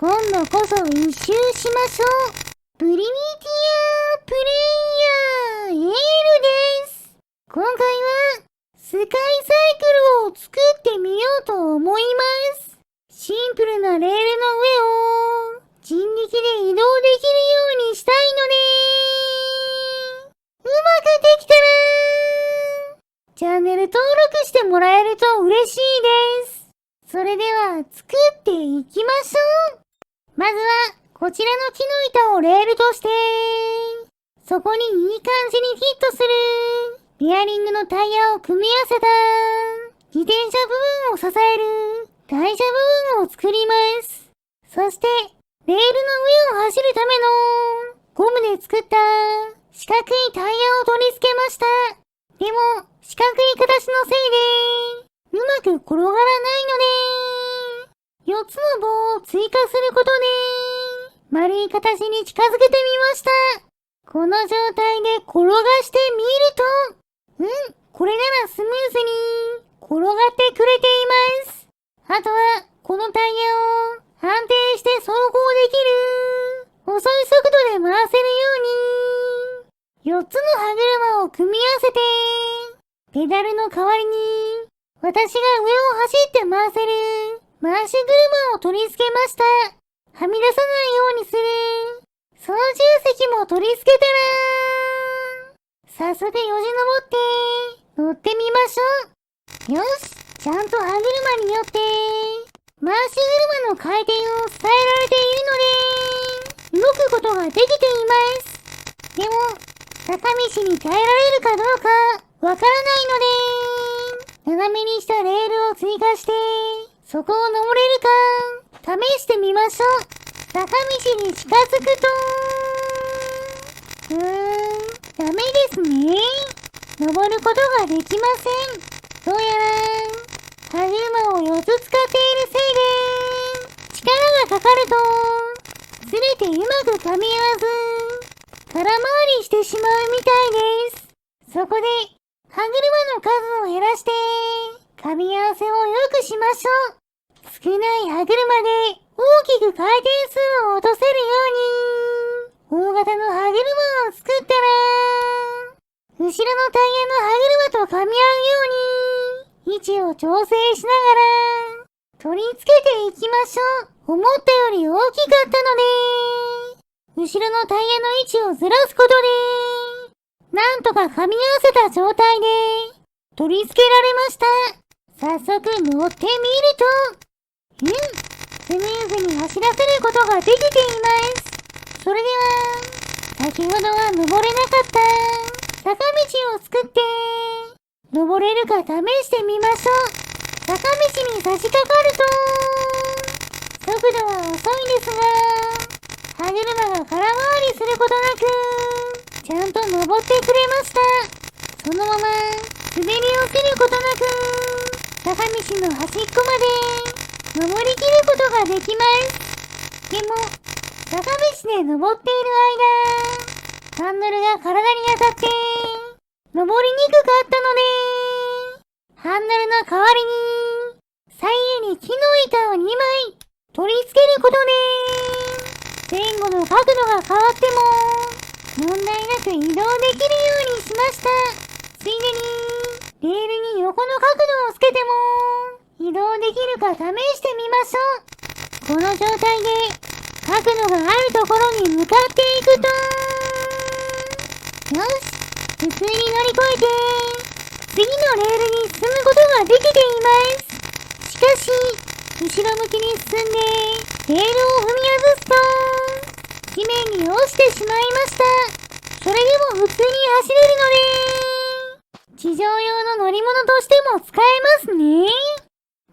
今度こそ一周しましょう。プリミティアプレイヤーエールです。今回はスカイサイクルを作ってみようと思います。シンプルなレールの上を人力で移動できるようにしたいので、うまくできたらチャンネル登録してもらえると嬉しいです。それでは作っていきましょう。まずはこちらの木の板をレールとして、そこにいい感じにフィットするベアリングのタイヤを組み合わせた自転車部分を支える台車部分を作ります。そしてレールの上を走るためのゴムで作った四角いタイヤを取り付けました。でも四角い形のせいでうまく転がらないので、4つの棒を追加することで丸い形に近づけてみました。この状態で転がしてみると、これならスムーズに転がってくれています。あとはこのタイヤを安定して走行できる遅い速度で回せるように4つの歯車を組み合わせて、ペダルの代わりに私が上を走って回せる回し車を取り付けました。はみ出さないようにする操縦席も取り付けたら、早速よじ登って乗ってみましょう。よし、ちゃんと歯車によって回し車の回転を伝えられているので動くことができています。でも坂道に耐えられるかどうかわからないので、斜めにしたレールを追加してそこを登れるか試してみましょう。坂道に近づくと、ダメですね。登ることができません。どうやら歯車を4つ使っているせいで、力がかかるとずれてうまく噛み合わず空回りしてしまうみたいです。そこで歯車の数を減らして噛み合わせを良くしましょう。少ない歯車で大きく回転数を落とせるように大型の歯車を作ったら、後ろのタイヤの歯車と噛み合うように位置を調整しながら取り付けていきましょう。思ったより大きかったので、後ろのタイヤの位置をずらすことでなんとか噛み合わせた状態で取り付けられました。早速乗ってみると、スムーズに走らせることができています。それでは先ほどは登れなかった坂道を作って登れるか試してみましょう。坂道に差し掛かると速度は遅いんですが、歯車が空回りすることなくちゃんと登ってくれました。そのまま滑り落ちることなく坂道の端っこまで登りきることができます。でも坂道で登っている間、ハンドルが体に当たって登りにくかったので、ハンドルの代わりに左右に木の板を2枚取り付けることで、前後の角度が変わっても問題なく移動できるようにしました。ついでにレールに横の角度をつけても移動できるか試してみましょう。この状態で角度があるところに向かっていくと、よし、普通に乗り越えて次のレールに進むことができています。しかし後ろ向きに進んでレールを踏み外すと地面に落ちてしまいました。それでも普通に走れるので地上用の乗り物としても使えますね。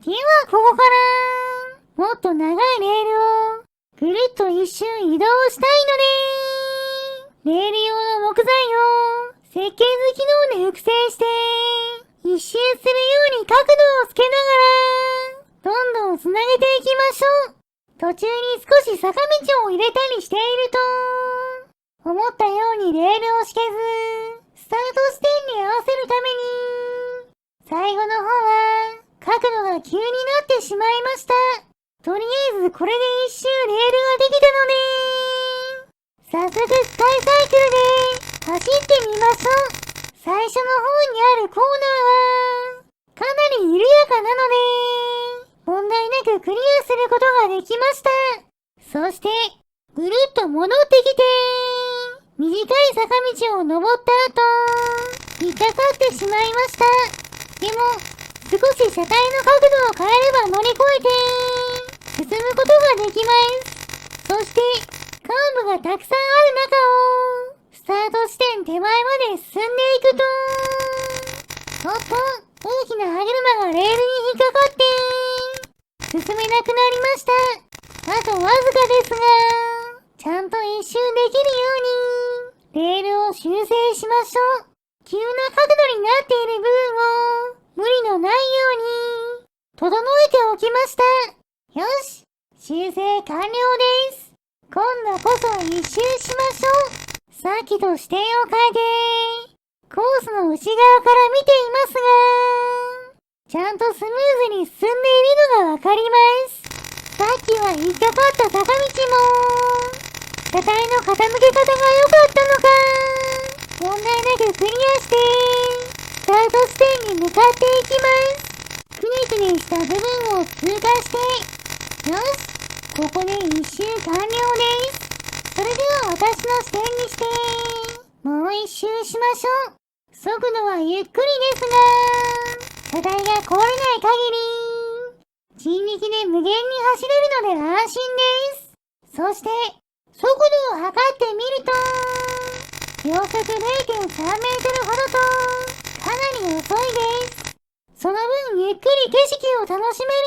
ではここからもっと長いレールをぐるっと一周移動したいので、レール用の木材を設計図機能で複製して一周するように角度をつけながらどんどんつなげていきましょう。途中に少し坂道を入れたりしていると、思ったようにレールを敷けずスタート地点に合わせるために最後の方は角度が急になってしまいました。とりあえずこれで一周レー速スカイサイクルで走ってみましょう。最初の方にあるコーナーはかなり緩やかなので問題なくクリアすることができました。そしてぐるっと戻ってきて短い坂道を登った後引っかかってしまいました。でも少し車体の角度を変えれば乗り越えて進むことができます。そしてカーブがたくさんある中をスタート地点手前まで進んでいくとおっと大きな歯車がレールに引っかかって進めなくなりました。あとわずかですがちゃんと一周できるようにレールを修正しましょう。急な角度になっている部分を無理のないように整えておきました。よし、修正完了です。今度こそ一周しましょう。さっきと視点を変えてコースの内側から見ていますがちゃんとスムーズに進んでいるのがわかります。さっきは引っかかった坂道も車体の傾け方が良かったのか問題なくクリアしてスタート地点に向かっていきます。くねくねした部分を通過してよし、ここで一周完了です。それでは私の視点にしてもう一周しましょう。速度はゆっくりですが車体が壊れない限り人力で無限に走れるので安心です。そして速度を測ってみると秒速 0.3 メートルほどとかなり遅いです。その分ゆっくり景色を楽しめる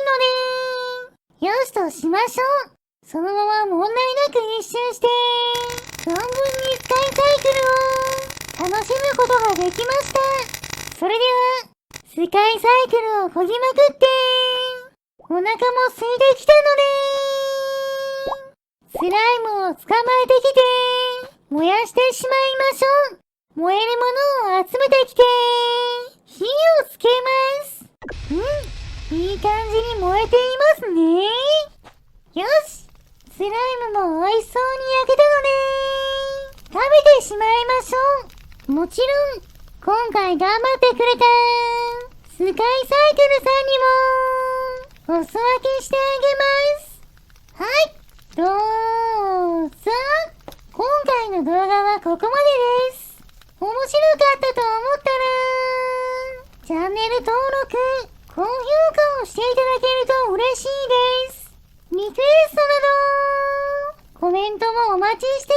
のでよしとしましょう。そのまま問題なく一周して存分にスカイサイクルを楽しむことができました。それではスカイサイクルを漕ぎまくってお腹も空いてきたのでスライムを捕まえてきて燃やしてしまいましょう。燃えるものを集めてきて火をつけます。いい感じに燃えていますね。よし、スライムも美味しそうに焼けたので食べてしまいましょう。もちろん今回頑張ってくれたスカイサイクルさんにもお裾分けしてあげます。はい、どうぞ。今回の動画はここまでです。面白かったと思ったらチャンネル登録、高評価をしていただけると嬉しいです。リクエストなどコメントもお待ちして